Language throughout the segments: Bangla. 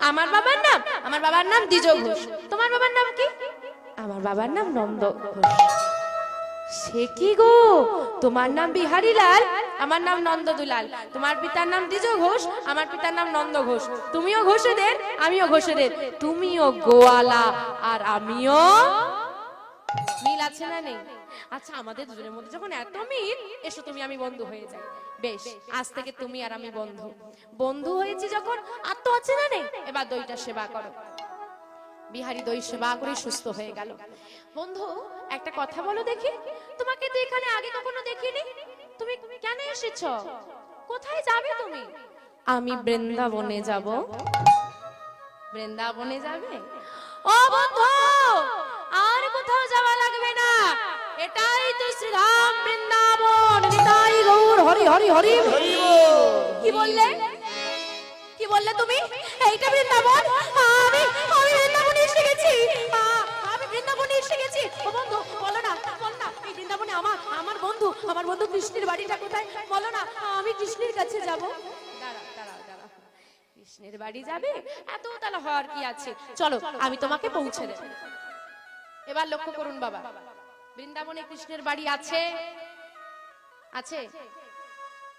আমার বাবার নাম দ্বিজ ঘোষ। তোমার বাবার নাম কি? আমার বাবার নাম নন্দ ঘোষ। সে কি গো, তোমার নাম বিহারী লাল, আমার নাম নন্দ দুলাল। তোমার পিতার নাম দ্বিজ ঘোষ, আমার পিতার নাম নন্দ ঘোষ। তুমিও ঘোষেদের, আমিও ঘোষেদের। তুমিও গোয়ালা আর আমিও, মিল আছে না নেই? আচ্ছা, আমাদের দুজনের মধ্যে যখন এত মিল, এসো তুমি আমি বন্ধু হয়ে যাই। বেশ, আজ থেকে তুমি আর আমি বন্ধু। বন্ধু হয়েছি যখন, আর তো আছে না নেই? এবার দইটা সেবা করো। বিহারী দই সেবা করে সুস্থ হয়ে গেল। বন্ধু, একটা কথা বলো দেখি, তোমাকে তো এখানে আগে কখনো দেখিনি। তুমি কেন এসেছো? কোথায় যাবে তুমি? আমি বৃন্দাবনে যাব। বৃন্দাবনে যাবে? ও বন্ধু, আর কোথাও যাওয়া লাগবে না, এটাই তো শ্রীধাম বৃন্দাবন। নিতাই গৌর হরি হরি হরি। কি বললে? কি বললে তুমি? এইটা বৃন্দাবন? আমি বৃন্দাবনে এসে গেছি। আমি বৃন্দাবনে এসে গেছি। ও বন্ধু, বলো না, বল না, এই বৃন্দাবনে আমার বন্ধু কৃষ্ণের বাড়িটা কোথায়? বলো না, আমি কৃষ্ণের কাছে যাব। দাঁড়া দাঁড়া দাঁড়া, কৃষ্ণের বাড়ি যাবে? এত তালা হওয়ার কি আছে? চলো, আমি তোমাকে পৌঁছে দেব। এবার লক্ষ্য করুন বাবা, বৃন্দাবনে কৃষ্ণের বাড়ি আছে? আছে?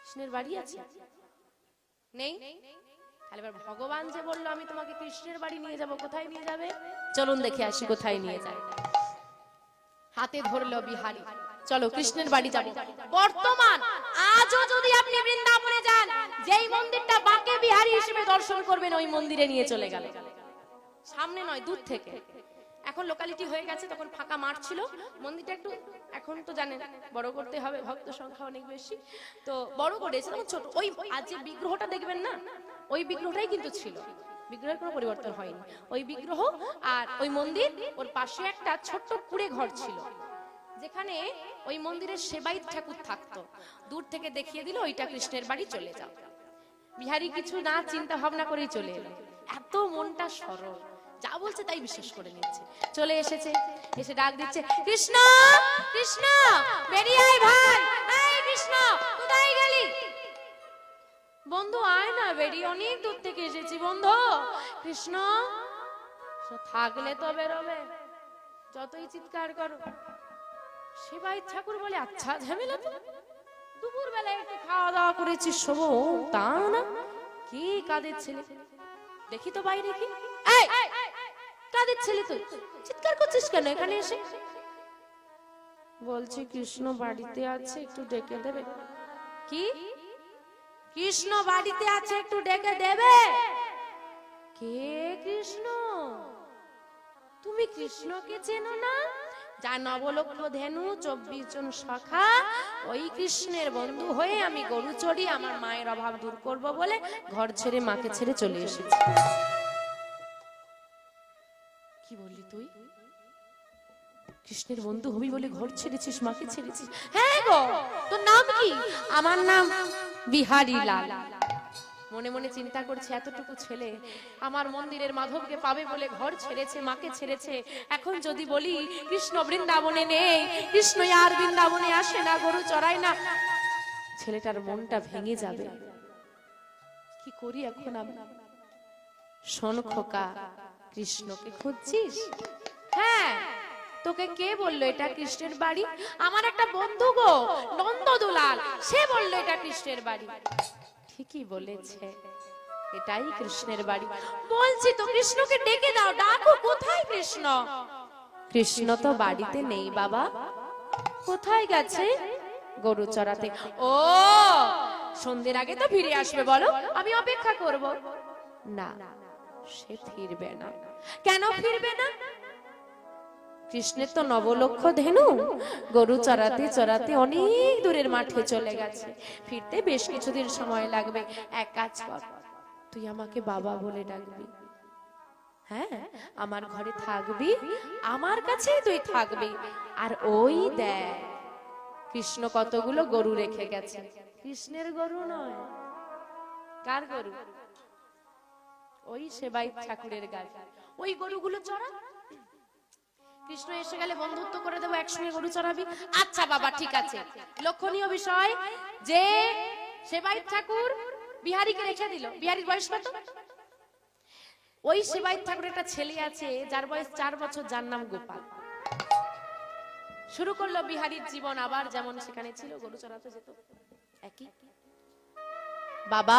কৃষ্ণের বাড়ি আছে? নেই? তাহলে এবার ভগবান যে বললো আমি তোমাকে কৃষ্ণের বাড়ি নিয়ে যাব, কোথায় নিয়ে যাবে? চলুন দেখে আসি কোথায় নিয়ে যায়। হাতে ধরলো বিহারী, চলো কৃষ্ণের বাড়ি যাব। বর্তমান আজও যদি আপনি বৃন্দাবনে যান, যেই মন্দিরটা বাঁকে বিহারী হিসেবে দর্শন করবেন, ওই মন্দিরে নিয়ে চলে গেল। সামনে নয়, দূর থেকে। এখন লোকালিটি হয়ে গেছে, তখন ফাঁকা মাঠ ছিল। মন্দিরটা একটু, এখন তো জানেন বড় করতে হবে, ভক্ত সংখ্যা অনেক বেশি, তো বড় করেছে। তখন ছোট, ওই আজ যে বিগ্রহটা দেখবেন না, ওই বিগ্রহটাই কিন্তু ছিল, বিগ্রহের কোনো পরিবর্তন হয়নি। ওই বিগ্রহ আর ওই মন্দির, ওর পাশে একটা ছোট্ট কুড়ে ঘর ছিল, যেখানে ওই মন্দিরের সেবাইত ঠাকুর থাকতো। দূর থেকে দেখিয়ে দিল ওইটা কৃষ্ণের বাড়ি, চলে যাও। বিহারী কিছু না চিন্তা ভাবনা করেই চলে এলো। এত মনটা সরল, যা বলছে তাই বিশ্বাস করে নিচ্ছে। চলে এসেছে, এসে ডাক দিচ্ছে, কৃষ্ণ কৃষ্ণ, বেরিয়ে আয় ভাই। এই কৃষ্ণ, কোথায় গেলি? বন্ধু আয় না, বেরিয়ে অনেক দূর থেকে এসেছি বন্ধু। কৃষ্ণ, থাকলে তো বেরোবে, যতই চিৎকার করো। সেবাই ঠাকুর বলে, আচ্ছা ঝামেলা তো, দুপুর বেলায় একটু খাওয়া দাওয়া করেছি, শোবো তা না। কি কাদের ছেলে, দেখি তো বাইরে কি। এই কাদের ছেলে, তুই চিৎকার করছিস কেন এখানে এসে? বলছি কৃষ্ণ বাড়িতে আছে, একটু ডেকে দেবে। কি? কৃষ্ণ বাড়িতে আছে, একটু ডেকে দেবে? কে কৃষ্ণ? তুমি কৃষ্ণকে চেনো না? যা নবলক্ষ ধেনু 24 জন সখা, ওই কৃষ্ণের বন্ধু হয়ে আমি গরু চড়ি, আমার মায়ের অভাব দূর করব বলে ঘর ছেড়ে মাকে ছেড়ে চলে এসেছি। কি বললি তুই? কৃষ্ণের বন্ধু হবি বলে ঘর ছেড়েছিস, মাকে ছেড়েছিস? হ্যাঁ গো। তোর নাম কি? আমার নাম বিহারী লাল। মনে মনে চিন্তা করছে, এতটুকু ছেলে আমার মন্দিরের মাধবকে পাবে বলে ঘর ছেড়েছে, মাকে ছেড়েছে। এখন যদি বলি কৃষ্ণ বৃন্দাবনে নেই, কৃষ্ণ আর বৃন্দাবনে আসে না, গরু চড়ায় না, ছেলেটার মনটা ভেঙে যাবে। কি করি এখন আমি? শোন খোকা, কৃষ্ণকে খুঁজছিস? হ্যাঁ। তোকে কে বললো এটা কৃষ্ণের বাড়ি? আমার একটা বন্ধু গো, নন্দ দুলাল, সে বললো এটা কৃষ্ণের বাড়ি। ঠিকই বলেছে, এটাই কৃষ্ণের বাড়ি। বলছি তো কৃষ্ণকে ডেকে দাও, ডাকো। কোথায় কৃষ্ণ? কৃষ্ণ তো বাড়িতে নেই বাবা। কোথায় গেছে? গরু চড়াতে। ও, সন্ধ্যের আগে তো ফিরে আসবে, বলো আমি অপেক্ষা করব। না, সে ফিরবে না। কেন ফিরবে না? কৃষ্ণের তো নবলক্ষ ধেনু, গরু চড়াতে চড়াতে অনেক দূরের মাঠে চলে গেছে, ফিরতে বেশ কিছুদিন সময় লাগবে। এক কাজ কর, তুই আমাকে বাবা বলে ডাকবি। হ্যাঁ, আমার ঘরে থাকবি, আমার কাছেই তুই থাকবি। আর ওই দেখ, কৃষ্ণ কতগুলো গরু রেখে গেছে। কৃষ্ণের গরু নয়, কার গরু? ওই সেবাই ঠাকুরের গায়ে। ওই গরুগুলো চড়া, কৃষ্ণ এসে গেলে বন্ধুত্ব করে দেবো, একসঙ্গে গরু চড়াবি। আচ্ছা বাবা, ঠিক আছে। লক্ষণীয় বিষয় যে সেবাই ঠাকুর বিহারীকে রেখে দিল। বিহারীর বয়স কত? ওই সেবায়ত ঠাকুরের একটা ছেলে আছে যার বয়স 4 বছর, যার নাম গোপাল। শুরু করলো বিহারীর জীবন আবার যেমন সেখানে ছিল, গরু চড়াতে যেত একই। বাবা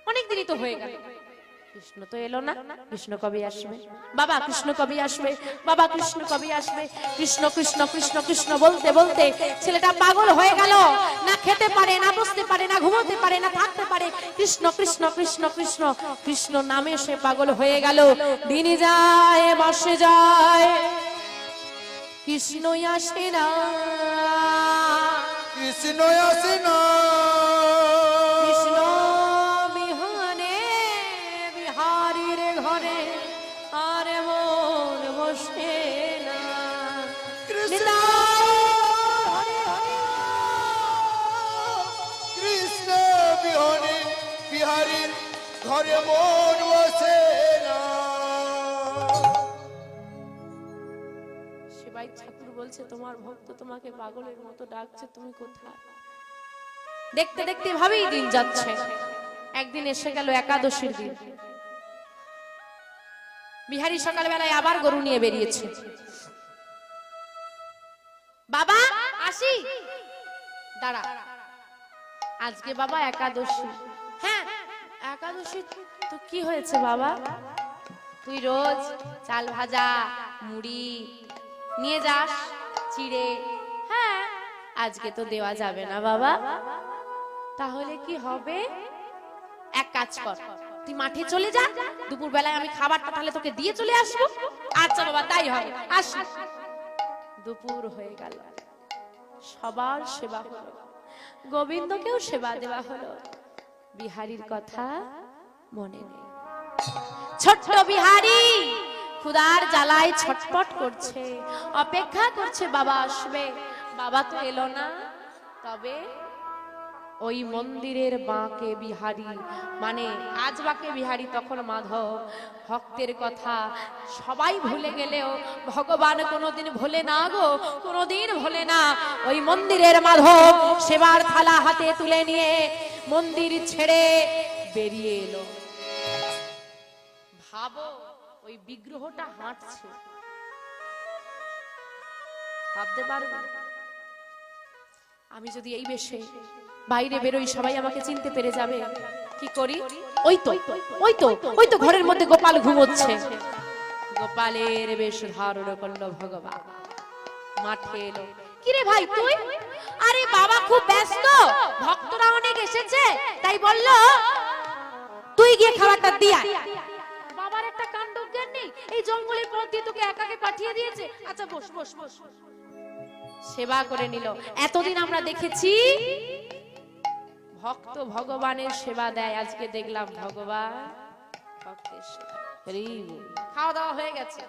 অনেক দিনই তো হয়ে গেল, কৃষ্ণ তো এলো না, কৃষ্ণ কবে আসবে, বাবা কৃষ্ণ কবে আসবে, বাবা কৃষ্ণ কবে আসবে, কৃষ্ণ কৃষ্ণ কৃষ্ণ কৃষ্ণ বলতে বলতে ছেলেটা পাগল হয়ে গেল। না খেতে পারে, না বসতে পারে, না ঘুমোতে পারে, না থাকতে পারে, কৃষ্ণ কৃষ্ণ কৃষ্ণ কৃষ্ণ কৃষ্ণ নামে সে পাগল হয়ে গেল। দিন যায় মাসে যায়, কৃষ্ণই আসে না, কৃষ্ণ আসে না, কৃষ্ণ বিহানে বিহারীর ঘরে আর মন বসে না। কৃষ্ণ বিহনে বিহারীর ঘরে মন বসে না। সেবাই ঠাকুর বলছে, তোমার ভক্ত তোমাকে পাগলের মতো ডাকছে, তুমি কোথায়? দেখতে দেখতে ভাবেই দিন যাচ্ছে। একদিন এসে গেল একাদশীর দিন। বিহারী সকালবেলায় আবার গরু নিয়ে বেরিয়েছে। বাবা আসি, দাঁড়া, আজকে বাবা একাদশী। হ্যাঁ একাদশী তো কি হয়েছে বাবা? তুই রোজ চাল ভাজা মুড়ি নিয়ে যাস চিড়ে। হ্যাঁ আজকে তো দেওয়া যাবে না বাবা। তাহলে কি হবে? এক কাজ কর, তুই মাঠে চলে যা, দুপুর বেলায় আমি খাবারটা তাহলে তোকে দিয়ে চলে আসবো। আচ্ছা বাবা তাই হবে, আস। দুপুর হয়ে গেল, সবার সেবা হলো, গোবিন্দকেও সেবা দেওয়া হলো, বিহারীর কথা মনে নেই। ছোট্ট বিহারী ক্ষুধার জ্বালায় ছটপট করছে, অপেক্ষা করছে বাবা আসবে। বাবা তো এলো না। তবে ওই মন্দিরের বাঁকে বিহারী, মানে আজ বাঁকে বিহারী, তখন মাধব। ভক্তের কথা সবাই ভুলে গেলেও ভগবান কোনোদিন ভোলে না গো, কোনোদিন ভোলে না। ওই মন্দিরের মাধব সেবার থালা হাতে তুলে নিয়ে মন্দির ছেড়ে বেরিয়ে এলো। ভাবো ওই বিগ্রহটা হাঁটছে, ভাবতে পারবে? আমি যদি এই বেশে বাইরে বেরোই সবাই আমাকে চিনতে পেরে যাবে। কি করি? ওই তো ওই তো ওই তো ঘরের মধ্যে গোপাল ঘুমোচ্ছে। গোপালের বেশ ধারণ করলো ভগবান, মাঠে এলো। কিরে ভাই তুই? আরে বাবা খুব ব্যস্ত, ভক্তরা অনেক এসেছে, তাই বললো তুই গিয়ে খাবারটা দিয়ে আয়। বাবার একটা কাণ্ডজ্ঞান নেই, এই জঙ্গলের পথ দিয়ে তোকে একাকে পাঠিয়ে দিয়েছে। আচ্ছা বস বস বস। সেবা করে নিল। এতদিন আমরা দেখেছি ভক্ত ভগবানের সেবা দেয়, আজকে দেখলাম ভগবান ভক্তের সেবা। খাওয়া দাওয়া হয়ে গেছে।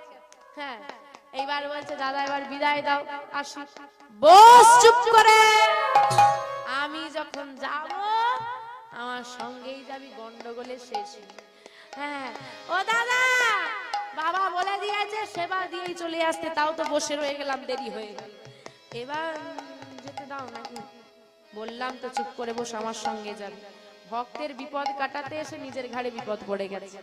হ্যাঁ এইবার বলছে দাদা এবার বিদায় দাও, আসি। বস চুপ করে, আমি যখন যাব আমার সঙ্গেই যাবি, গন্ডগোলে শেষ। হ্যাঁ ও দাদা, বাবা বলে দিয়েছে সেবা দিয়েই চলে আসতে, তাও তো বসে রয়ে গেলাম, দেরি হয়ে গেল। এবার যেতে দাও নাকি? বললাম তো চুপ করে বস, আমার সঙ্গে যাবে। ভক্তের বিপদ কাটাতে এসে নিজের ঘাড়ে বিপদ পড়ে গেছে।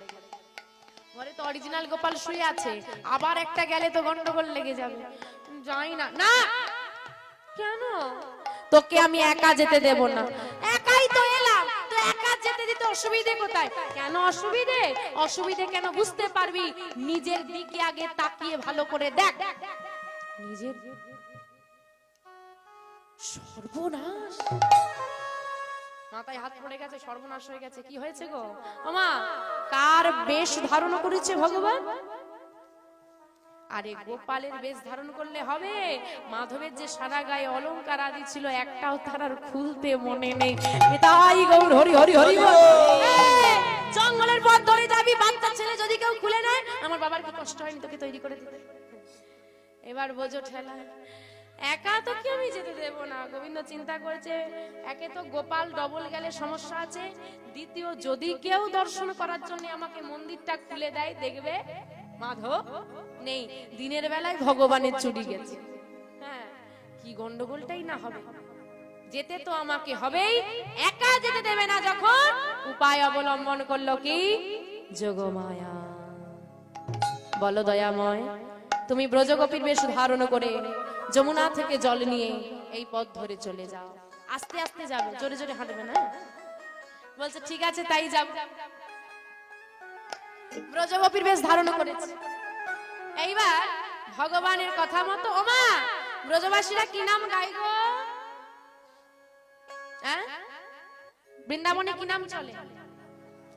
ঘরে তো অরিজিনাল গোপাল শুয়ে আছে, আবার একটা গেলে তো গন্ডগোল লেগে যাবে। যাই না। না কেন? তোকে আমি একা যেতে দেব না। একাই তো এলাম, তো একা যেতে দিতে অসুবিধে কোথায়? কেন অসুবিধে? অসুবিধে কেন বুঝতে পারবি, নিজের দিকে আগে তাকিয়ে ভালো করে দেখ। নিজের সর্বনাশ, মাথায় হাত পড়ে গেছে, সর্বনাশ হয়ে গেছে। কি হয়েছে গো? ওমা কার বেশ ধারণ করেছে ভগবান? আরে গোপালের বেশ ধারণ করলে হবে? মাধবের যে সারা গায়ে অলংকার আদি ছিল, একটাও তার আর খুলতে মনে নেই। তাই গৌর হরি হরি হরি বল। জঙ্গলের পথ ধরে যাবি, বাচ্চা ছেলে যদি কেউ খুলে নেয়, আমার বাবার কি কষ্ট হয়নি তোকে তৈরি করে দিতে? এবার বোঝো ঠেলা। একা তো কি আমি যেতে দেব না। গোবিন্দ চিন্তা করেছে, একে তো গোপাল ডবল গেলে সমস্যা আছে, দ্বিতীয় যদি কেউ দর্শন করার জন্য আমাকে মন্দিরটা খুলে দেয়, দেখবে মাধব নেই, দিনের বেলায় ভগবানের চুরি গেছে। হ্যাঁ কি গন্ডগোলটাই না হবে। যেতে তো আমাকে হবেই, একা যেতে দেবে না যখন উপায় অবলম্বন করলো কি যোগমায়া। বলো দয়াময়, তুমি ব্রজগোপীর বেশ ধারণ করে যমুনা থেকে জল নিয়ে এই পথ ধরে চলে যাও। আস্তে আস্তে যাবে, জোরে জোরে হাঁটবে না। বলছে ঠিক আছে তাই যাব। ব্রজগোপীর বেশ ধারণ করেছে। এইবার ভগবানের কথা মতো, ওমা ব্রজবাসীরা কি নাম গাই গো? বৃন্দাবনে কি নাম চলে?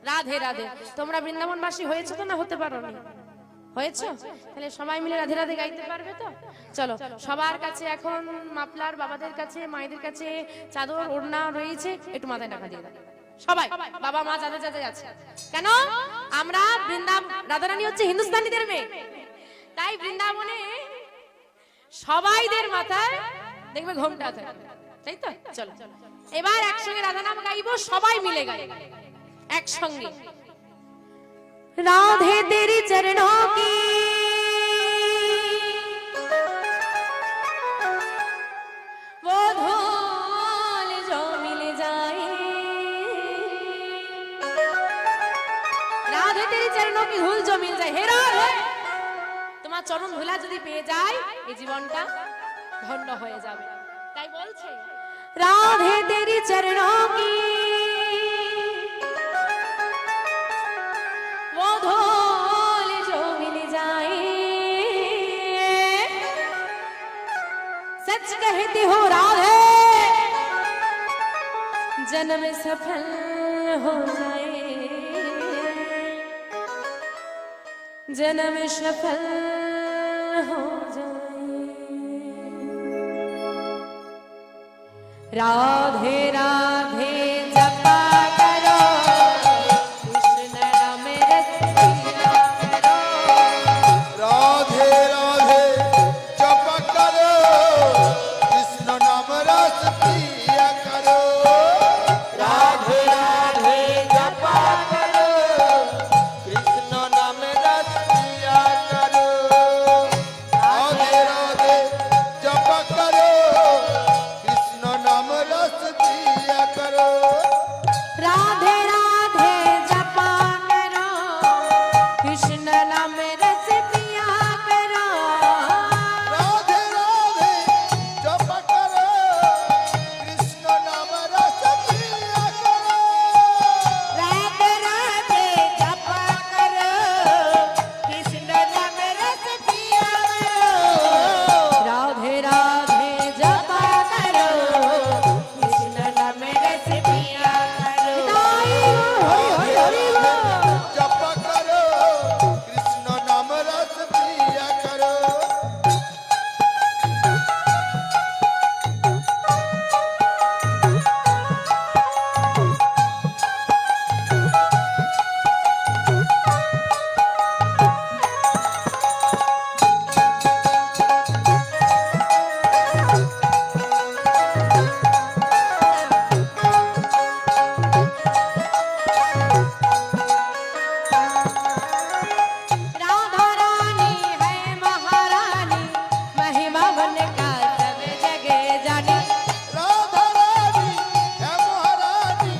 রাধে রাধে। তোমরা বৃন্দাবনবাসী হয়েছো তো না হতে পারো না? হয়েছো? তাহলে সবাই মিলে রাধে রাধে গাইতে পারবে তো? চলো, সবার কাছে এখন মাফলার, বাবাদের কাছে, মায়েদের কাছে চাদর ওড়না রয়েছে, একটু মাথায় টাকা দিয়ে দাও সবাই। বাবা মা যাদের যাদের আছে, কেন আমরা বৃন্দাবন, রাধারানী হচ্ছে হিন্দুস্তানিদের মেয়ে, তাই বৃন্দাবনে সবাইদের মাথায় দেখবে ঘোমটা থাকে, তাই তো? চলো এবার একসঙ্গে রাধা নাম গাইবো, সবাই মিলে গাই একসঙ্গে। राधे तेरी चरणों की वो धूल जो मिल जाए, राधे तेरी चरणों की धूल जो मिल जाए। हे राधे, তোমার চরণ ধুলা যদি পেয়ে যায় এই জীবনটা ধন্য হয়ে যাবে। তাই বলছে রাধে তেরি চরণों की वो धूल जो मिल जाए, सच कहती हो राधे जन्म सफल हो जाए, जन्म सफल हो जाए। राधे राधे जपा करो, कृष्ण नाम रस पिया करो। राधे राधे जप करो, कृष्ण नाम रस पिया करो। राधे राधे जप करो, कृष्ण नाम रस पिया करो। राधे राधे जप करो, कृष्ण नाम रस पिया करो। राधे राधे जपा करो, कृष्ण नाम रस पिया करो। राधे राधे जप करो, कृष्ण नाम रस पिया करो। राधे राधे जपा करो, कृष्ण नाम रस पिया करो। राधे राधे जपा करो, कृष्ण नाम रस पिया करो। हरि हरि बोल। जप करो, कृष्ण नाम रस पिया करो। राधा रानी है महारानी, महिमा बन का सब जगह जानी। राधा रानी है महारानी,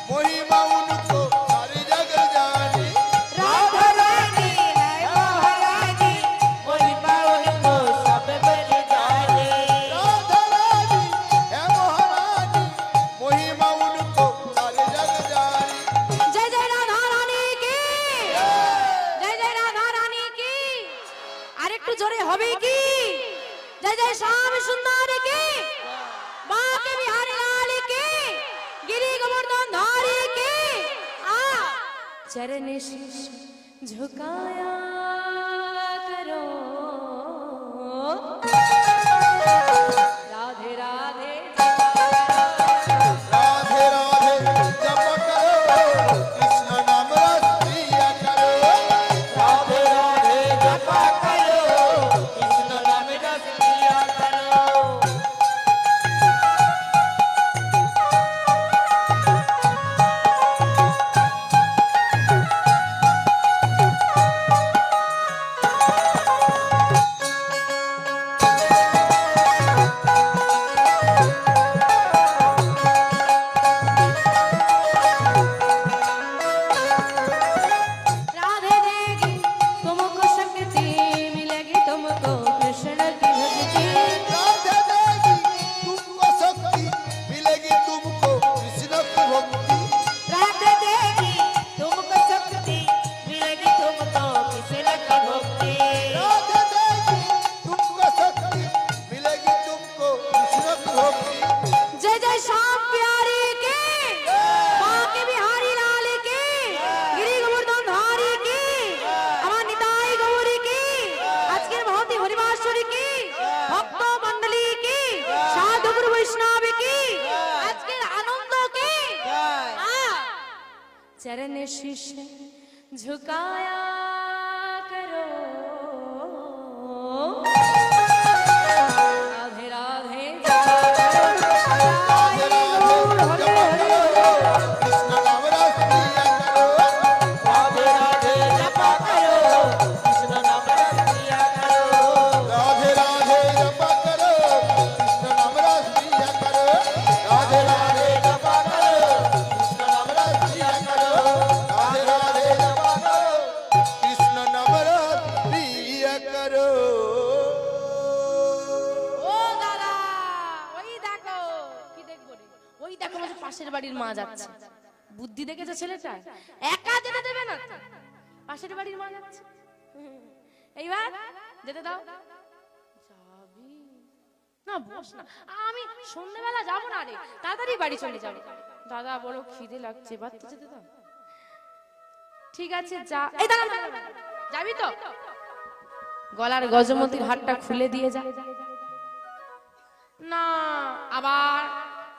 महिमा उनको सारी जग जानी। राधा रानी है महारानी, महिमा उनको सब बन जाने। राधा रानी है महारानी, महिमा उनको सारी जग जानी। जय जय राधा रानी की, जय जय राधा रानी की। আরেকটু জোরে হবে কি? जय जय श्याम सुंदर की, बाके बिहारी लाल की, गिरी गोवर्धन धारी की। चरण शीश झुकाया करो। राधे राधे राधे राधे जप करो, कृष्ण नाम रस पिया करो। राधे राधे जप करो, कृष्ण नाम रस पिया करो। झुकाया करो राधे राधे राधे राधे जपा करो कृष्ण नाम रस पिया करो राधे राधे जपा करो कृष्ण नाम रस पिया करो राधे राधे जपा करो कृष्ण नाम रस पिया करो राधे राधे जपा करो कृष्ण नाम रस पिया करो ও দাদা ওই দেখো কি দেখবো রে ওই দেখো বলছে পাশের বাড়ির মা যাচ্ছে বুদ্ধি দেখেছে ছেলেটা একা যেতে দেবে না তো। পাশের বাড়ির মা যাচ্ছে এইবার যেতে দাও যাবি না বস না আমি সন্ধ্যাবেলা যাবো না রে তাড়াতাড়ি বাড়ি চলে যাবো দাদা বড় খিদে লাগছে এবার তো যেতে দাও ঠিক আছে যা এই দাঁড়া যাবি তো গলার গজমতির হাতটা খুলে দিয়ে যা না আবার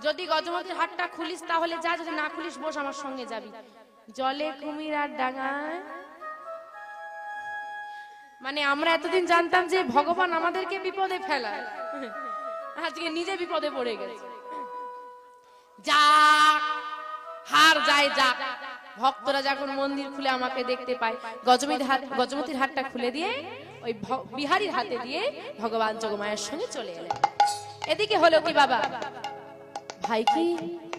যদি গজমতির হাতটা খুলিস তাহলে যা যদি না খুলিস বস আমার সঙ্গে যাবি জলে কুমির আর ডাঙায় মানে আমরা এতদিন জানতাম যে ভগবান আমাদেরকে বিপদে ফেলায় আজকে নিজে বিপদে পড়ে গেছে যা হার যায় যা ভক্তরা যখন মন্দির খুলে আমাকে দেখতে পায় গজমতির হাতটা খুলে দিয়ে ওই বিহারীর হাতে দিয়ে ভগবান যোগমায়ার সঙ্গে চলে এলেন এদিকে হলো কি বাবা ভাই কি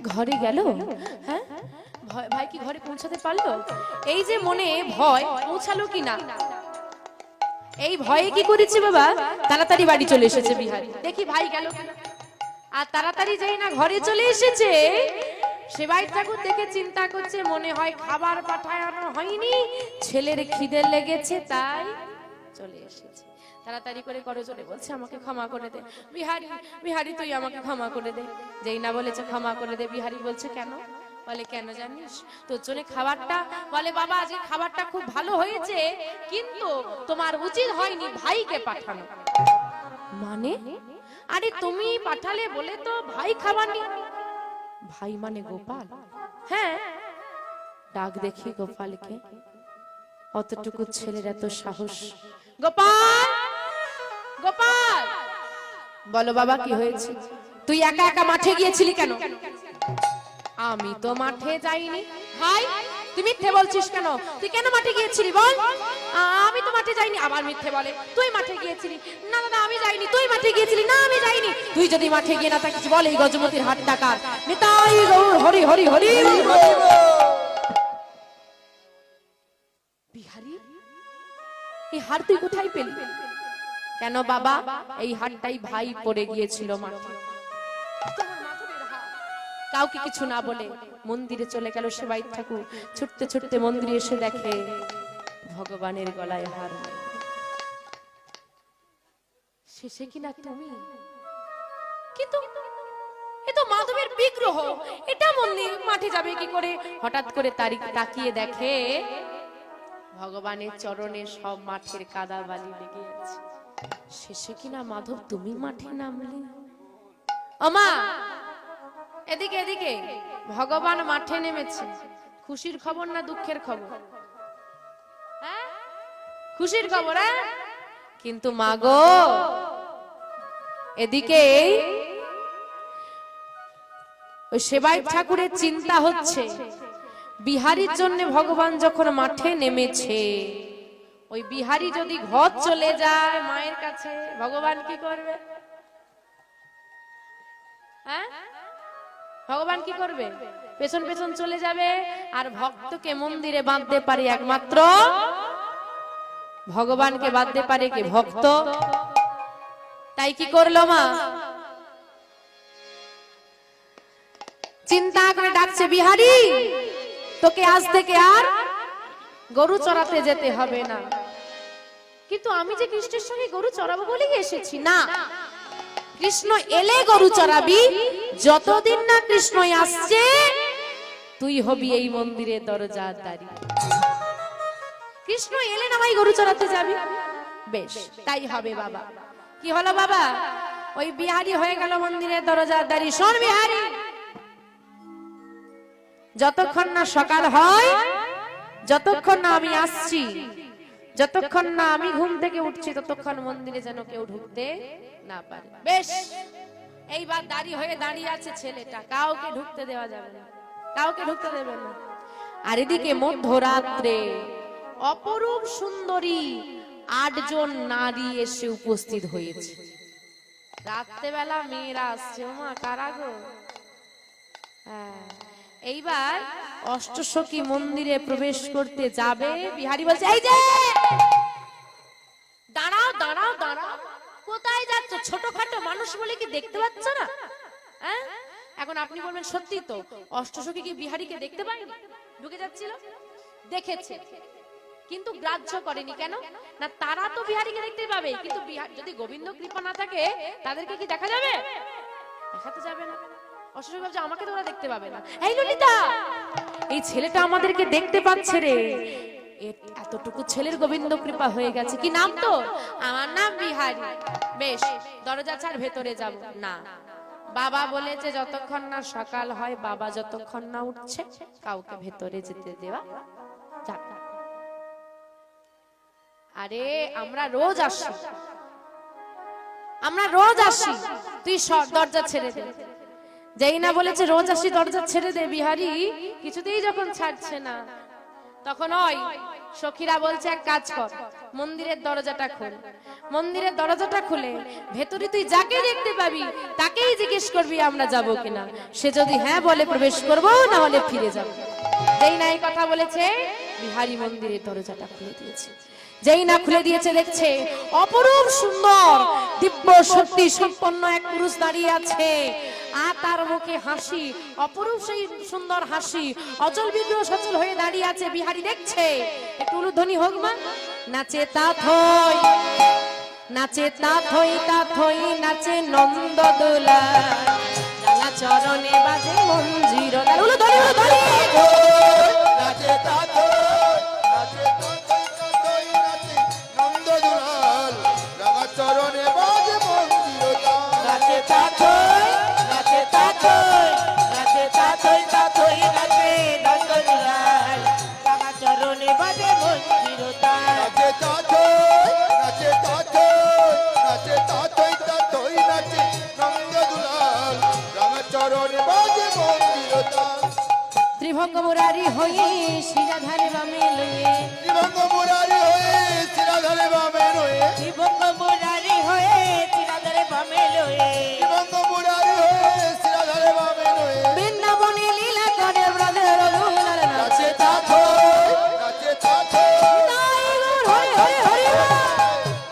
ঘরে গেল হ্যাঁ ভাই কি ঘরে পৌঁছাতে পারলো এই যে মনে ভয় পৌঁছালো কি না এই ভয়ে কি করেছে বাবা তাড়াতাড়ি বাড়ি চলে এসেছে বিহারী দেখি ভাই গেল কিনা আর তাড়াতাড়ি যাই না ঘরে চলে এসেছে সেবাই ঠাকুর দেখে চিন্তা করছে মনে হয় খাবার পাঠানো হয়নি ছেলের খিদে লেগেছে তাই চলে এসেছে তাড়াতাড়ি করে করে চলে বলছে আমাকে ক্ষমা করে দে বিহারী বিহারী তুই আমাকে ক্ষমা করে দে যেই না বলেছে ক্ষমা করে দে বিহারী বলছে কেন বলে কেন জানিস তোর জন্য খাবারটা বলে বাবা আজকে খাবারটা খুব ভালো হয়েছে কিন্তু তোমার উচিত হয়নি ভাইকে পাঠানো মানে আরে তুমি পাঠালে বলে তো ভাই খাবার নিয়ে ভাই মানে গোপাল হ্যাঁ ডাক দেখি গোপালকে অতটুকু ছেলের এত সাহস গোপাল গোপাল বলো বাবা কি হয়েছে তুই একা একা মাঠে গিয়েছিলি কেন আমি তো মাঠে যাইনি ভাই তুই মিথ্যে বলছিস কেন তুই কেন মাঠে গিয়েছিলি বল আমি তো মাঠে যাইনি আবার মিথ্যে বলে তুই মাঠে গিয়েছিলি না দাদা আমি যাইনি তুই মাঠে গিয়েছিলি না আমি যাইনি তুই যদি মাঠে গিয়ে না থাকিস বল এই গজমতির হাত টাকার নিতাই গৌর হরি হরি হরি বিহারী এই হার তুই কোথায় পেলি কেন বাবা এই হারটাই ভাই পড়ে গিয়েছিল মাঠে কাউকে কিছু না বলে মন্দিরে চলে গেল সেবাই ঠাকুর ছুটতে ছুটতে মন্দিরে এসে দেখে ভগবানের গলায় হার শেষে কিনা তুমি কিন্তু এ তো মাধবের বিগ্রহ এটা মন্দির মাঠে যাবে কি করে হঠাৎ করে তাকিয়ে দেখে ভগবানের চরণে সব মাঠের কাদা বালি লেগে আছে শেষে কিনা মাধব তুমি মাঠে নামলে ওমা এদিকে এদিকে ভগবান মাঠে নেমেছে খুশির খবর না দুঃখের খবর হ্যাঁ খুশির খবর হ্যাঁ কিন্তু মাগো এদিকে ওই সেবাই ঠাকুরের চিন্তা হচ্ছে বিহারীর জন্য ভগবান যখন মাঠে নেমেছে ওই বিহারী যদি ঘর চলে যায় মায়ের কাছে ভগবান কি করবে হ্যাঁ ভগবান কি করবে পেছন পেছন চলে যাবে আর ভক্তকে মন্দিরে বাঁধতে পারে একমাত্র ভগবানকে বাঁধতে পারে কি ভক্ত তাই কি করলো মা চিন্তা করে ডাকছে বিহারী তোকে আজ থেকে আর গরু চড়াতে যেতে হবে না কিন্তু আমি যে কৃষ্ণের সঙ্গে গরু চড়াবো বলেই এসেছি না কৃষ্ণ এলে গরু চড়াবি যতদিন না কৃষ্ণ আসছে তুই হবি এই মন্দিরের দরজাদারি কৃষ্ণ এলে না ভাই গরু চড়াতে যাবি বেশ তাই হবে বাবা কি হলো বাবা ওই বিহারী হয়ে গেল মন্দিরের দরজাদারি শোন বিহারী যতক্ষণ না সকাল হয় যতক্ষণ না আমি আসছি, যতক্ষণ না আমি ঘুম থেকে উঠছি, ততক্ষণ মন্দিরে যেন কেউ ঢুকতে না পারে। বেশ, এইবার দাঁড়িয়ে হয়ে দাঁড়িয়ে আছে ছেলেটা, কাউকে ঢুকতে দেওয়া যাবে না, কাউকে ঢুকতে দেবে না। আর এদিকে মধ্যরাত্রে অপরূপ সুন্দরী 8 জন নারী এসে উপস্থিত হয়েছে। রাত্রেবেলা মেয়েরা আসছে, ওমা কারা গো? এইবার অষ্টসখী মন্দিরে প্রবেশ করতে যাবে, বিহারী বলছে এই যে দাঁড়াও দাঁড়াও দাঁড়াও, কোথায় যাচ্ছ? ছোটখাটো মানুষ বলে কি দেখতে পাচ্ছ না? হ্যাঁ, এখন আপনি বলবেন সত্যি তো, অষ্টসখী কি বিহারীকে দেখতে পায়নি? ঢুকে যাচ্ছিল, দেখেছে কিন্তু গ্রাহ্য করেনি। কেন না, তারা তো বিহারীকে দেখতে পাবে, কিন্তু যদি গোবিন্দ কৃপা না থাকে তাদেরকে কি দেখা যাবে? দেখাতে যাবে না। অষ্টসখী ভাবছে আমাকে তো ওরা দেখতে পাবে না। এই ললিতা, এই ছেলেটা আমাদেরকে দেখতে পাচ্ছে রে, এতটুকু ছেলের গোবিন্দ কৃপা হয়ে গেছে। কি নাম তো? আমার নাম বিহারী। বেশ, দরজা ছাড়, ভেতরে যাব না। বাবা বলেছে যতক্ষণ না সকাল হয়, বাবা যতক্ষণ না উঠছে, কাউকে ভেতরে যেতে দেওয়া যাবে না। আরে আমরা রোজ আসি, আমরা রোজ আসি, তুই দরজা ছেড়ে দে। যেই না বলেছে রোজ আসি দরজা ছেড়ে দে, বিহারী কিছুতেই যখন ছাড়ছে না, তখন ওই সখীরা বলছে এক কাজ কর, মন্দিরের দরজাটা খোল। মন্দিরের দরজাটা খুলে ভেতরে তুই যাকে দেখতে পাবি তাকেই জিজ্ঞেস করবি আমরা যাব কিনা। সে যদি হ্যাঁ বলে প্রবেশ করব, না হলে ফিরে যাব। যেই না এই কথা বলেছে, বিহারী মন্দিরের দরজাটা খুলে দিয়েছে। যেই না খুলে দিয়েছে, দেখছে অপরূপ সুন্দর দিব্য শক্তি সম্পন্ন এক পুরুষ দাঁড়িয়ে আছে, আর তার মুখে হাসি, অপরূপ সেই সুন্দর হাসি, অচল বিগ্রহ সচল হয়ে দাঁড়িয়ে আছে। বিহারী দেখছে, একটু উলুধ্বনি হোক মা। নাচে তা থই, নাচে তা থই, তা থই নাচে নন্দ দোলা, রাঙা চরণে বাজে মঞ্জির। উলুধ্বনি, উলুধ্বনি। নাচে তা থই, নাচে তা থই, তা থই নাচে নন্দ দুলাল, রাঙা চরণে বাজে মন্দির। নাচে তা থই, নাচে তা থই, নাচে তা থই, তা থই নাচে নন্দ দুলাল, রাঙা চরণে বাজে মন্দির। নাচে তা থই, নাচে তা থই, নাচে তা থই, তা থই নাচে নন্দ দুলাল, রাঙা চরণে বাজে মন্দির। ত্রিভঙ্গ মুরারি হয়ে শিরাধারে বামে লয়ে, ত্রিভঙ্গ মুরারি হয়ে শিরাধারে বামে রয়ে, ত্রিভঙ্গ মুরারি হয়ে চিরাধারে বামে লয়ে, ত্রিভঙ্গ মুরারি হয়ে শিরাধারে বামে রয়ে, বৃন্দাবনে লীলা করে ব্রজের দুলাল। নাচে তা থই, নাচে তা থই, হরি হরি হরি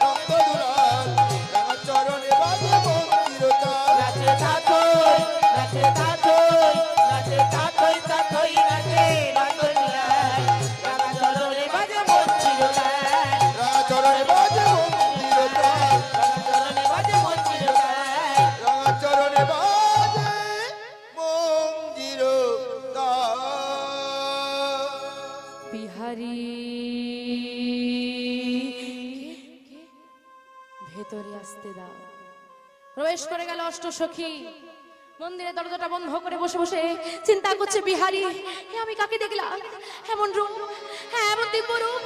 নন্দ দুলাল, রাঙা চরণে বাজে মন্দির। নাচে তা থই, নাচে তা থই, নাচে তা থই, তা থই নাচে নন্দ দুলাল, রাঙা চরণে বাজে মন্দির। রাঙা চরণে বাজে মন্দির। চরণে বাজে মন্দির। রাঙা চরণে বাজে মন্দির। বিহারী ভেতরে আসতে দাও। প্রবেশ করে গেল অষ্টসখী। মন্দিরের দরজাটা বন্ধ করে বসে বসে চিন্তা করছে বিহারী, এ আমি কাকে দেখলাম? এমন রূপ, হ্যাঁ এমন দিব্য রূপ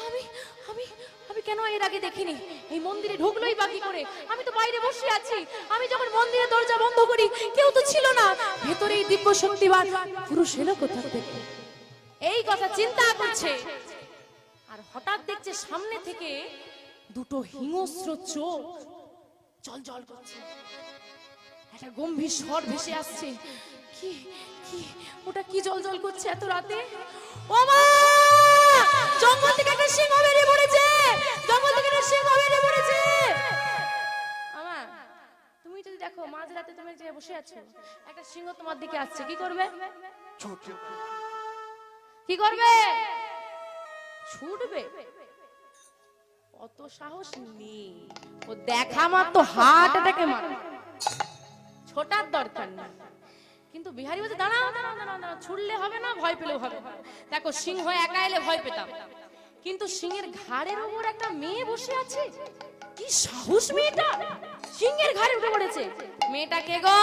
আমি আমি আমি কেন এর আগে দেখিনি? এই মন্দিরে ঢুকলোই বাকি করে, আমি তো বাইরে বসে আছি। আমি যখন মন্দিরের দরজা বন্ধ করি কেউ তো ছিল না, ভেতরে এই দিব্য শক্তিবান পুরুষ এলো কোথা থেকে? এই কথা চিন্তা করছে, আর হঠাৎ দেখছে সামনে থেকে দুটো হিংস্র চোখ জল জল করছে, একটা গম্ভীর স্বর ভেসে আসছে। কি কি ওটা কি জল জল করছে এত রাতে? ও মা, জঙ্গল থেকে একটা সিংহ বেরিয়ে পড়েছে, জঙ্গল থেকে একটা সিংহ বেরিয়ে পড়েছে। আমা, তুমি যদি দেখো মাঝরাতে তুমি যে বসে আছো, একটা সিংহ তোমার দিকে আসছে, কি করবে? কি করবে? ছুটবে? অত সাহস নেই, ও দেখা মাত্র হার্ট অ্যাটাকে মারবে, ছোটার দরকার নেই। কিন্তু বিহারী বলছে দাঁড়াও দাঁড়াও দাঁড়াও দাঁড়াও, ছুটলে হবে না, ভয় পেলেও হবে না। দেখো সিংহ একা এলে ভয় পেতাম, কিন্তু সিংহের ঘাড়ের উপর একটা মেয়ে বসে আছে, কি সাহস মেয়েটা, সিংহের ঘাড়ে উঠে পড়েছে। মেয়েটা কে গো?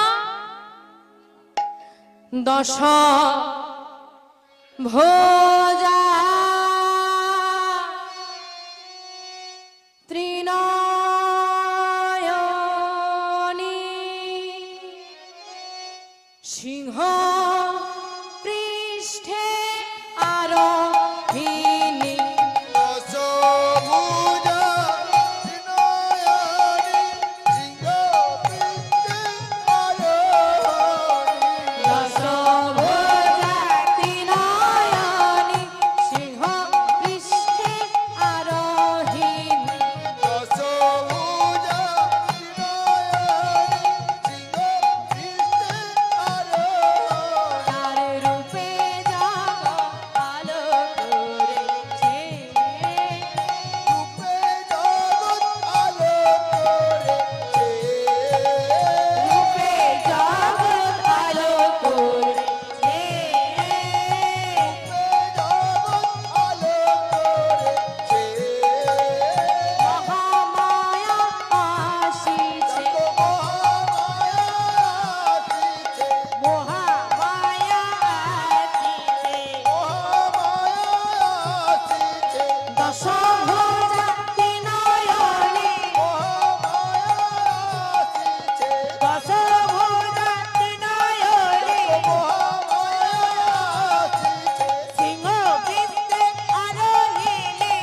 দশ ভোজা দশভুজা ত্রিনয়নী দশভুজা ত্রিনয়নী সিংহ বৃত্তে আরোহিণী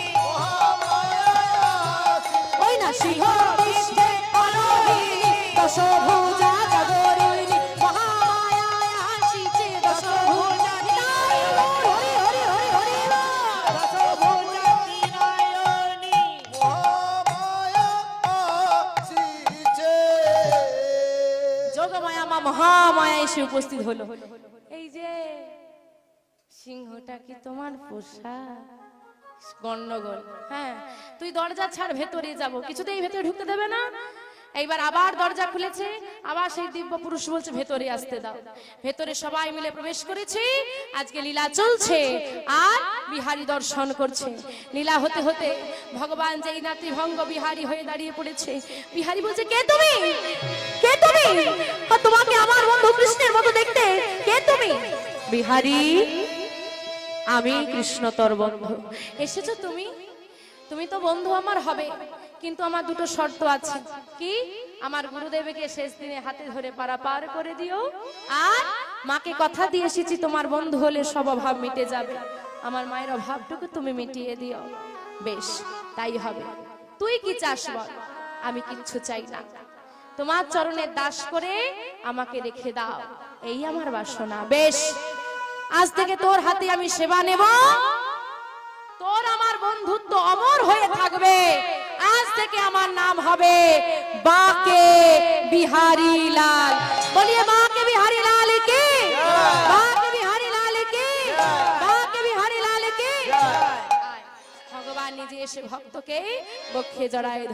ওই না সিংহ বৃষ্টি আরোহিণী দশভুজা জাগরিণী মহামায়ায় আসিছে দশভুজা হরি হরি হরি হরি বল। দশভুজা ত্রিনয়নী যোগমায়া মা মহামায়া এসে উপস্থিত হলো। এই যে সিংহটা কি তোমার পোষা? গন্ডগোল। হ্যাঁ, তুই দরজা ছাড়, ভেতরে যাব। কিছুতেই ভেতরে ঢুকতে দেবে না। এইবার আবার দরজা খুলেছে, আবার সেই দিব্য পুরুষ বলছে ভেতরে আসতে দাও। ভেতরে সবাই মিলে প্রবেশ করেছে। আজকে লীলা চলছে আর বিহারী দর্শন করছে। লীলা হতে হতে ভগবান যেই নাতিভঙ্গ বিহারী হয়ে দাঁড়িয়ে পড়েছে। বিহারী বলছে, কে তুমি? কে তুমি? আর তোমাকে আমার বন্ধু কৃষ্ণের মতো দেখতে। কে তুমি? বিহারী, আমি কৃষ্ণ তোর বন্ধু। এসেছো তুমি? তুমি তো বন্ধু আমার হবে, কিন্তু আমার দুটো শর্ত আছে। কি? আমার গুরুদেবকে শেষ দিনে হাতে ধরে পারাপার করে দিও, আর মাকে কথা দিয়ে এসেছি তোমার বন্ধু হলে সব অভাব মিটে যাবে। আমার মায়ের অভাবটুকু তুমি মিটিয়ে দিও। বেশ, তাই হবে। তুই কি চাস বল? আমি কিচ্ছু চাই না, তোমার চরণে দাস করে আমাকে রেখে দাও, এই আমার বাসনা। বেশ, আজ থেকে তোর হাতে আমি সেবা নেব, তোর আমার বন্ধুত্ব অমর হয়ে থাকবে। আজ থেকে আমার নাম হবে বাকে বিহারী লাল। বলিয়ে বাকে বিহারী লাল কি? বাকে বিহারী লাল কি? বাকে বিহারী লাল কি? ভগবান নিজে এসে ভক্তকে বক্ষে জড়ায়